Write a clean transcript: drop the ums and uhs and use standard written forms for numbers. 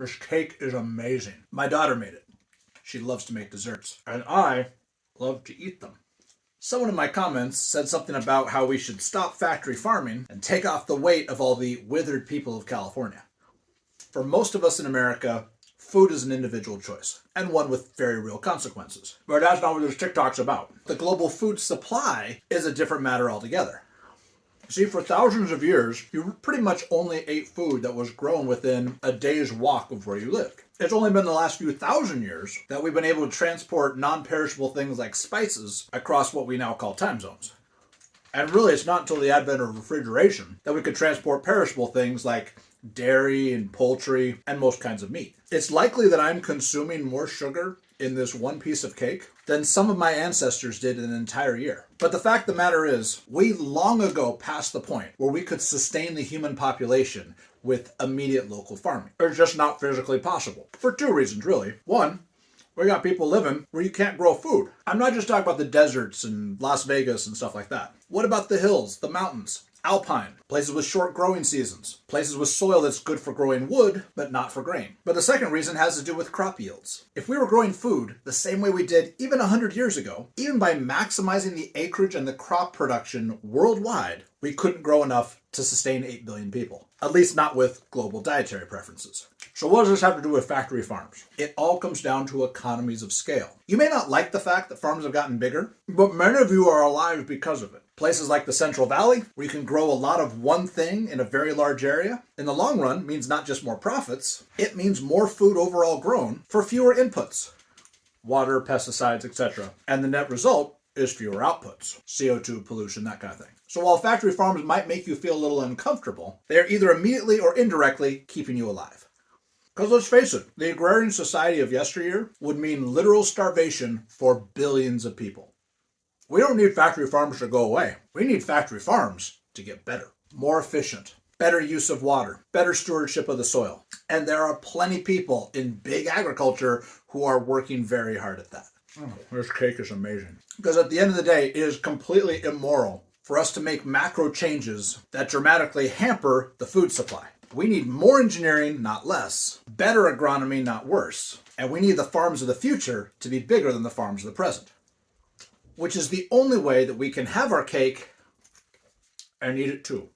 This cake is amazing. My daughter made it. She loves to make desserts, and I love to eat them. Someone in my comments said something about how we should stop factory farming and take off the weight of all the withered people of California. For most of us in America, food is an individual choice, and one with very real consequences. But that's not what this TikTok's about. The global food supply is a different matter altogether. See, for thousands of years, you pretty much only ate food that was grown within a day's walk of where you lived. It's only been the last few thousand years that we've been able to transport non-perishable things like spices across what we now call time zones. And really, it's not until the advent of refrigeration that we could transport perishable things like dairy and poultry and most kinds of meat. It's likely that I'm consuming more sugar in this one piece of cake than some of my ancestors did in an entire year. But the fact of the matter is, we long ago passed the point where we could sustain the human population with immediate local farming. It's just not physically possible. For two reasons, really. One, we got people living where you can't grow food. I'm not just talking about the deserts and Las Vegas and stuff like that. What about the hills, the mountains? Alpine, places with short growing seasons, places with soil that's good for growing wood, but not for grain. But the second reason has to do with crop yields. If we were growing food the same way we did even 100 years ago, even by maximizing the acreage and the crop production worldwide, we couldn't grow enough to sustain 8 billion people. At least not with global dietary preferences. So what does this have to do with factory farms? It all comes down to economies of scale. You may not like the fact that farms have gotten bigger, but many of you are alive because of it. Places like the Central Valley, where you can grow a lot of one thing in a very large area, in the long run means not just more profits, it means more food overall grown for fewer inputs. Water, pesticides, etc. And the net result is fewer outputs. CO2, pollution, that kind of thing. So while factory farms might make you feel a little uncomfortable, they are either immediately or indirectly keeping you alive. Because let's face it, the agrarian society of yesteryear would mean literal starvation for billions of people. We don't need factory farms to go away. We need factory farms to get better, more efficient, better use of water, better stewardship of the soil. And there are plenty of people in big agriculture who are working very hard at that. This cake is amazing. Because at the end of the day, it is completely immoral for us to make macro changes that dramatically hamper the food supply. We need more engineering, not less, better agronomy, not worse, and we need the farms of the future to be bigger than the farms of the present. Which is the only way that we can have our cake and eat it too.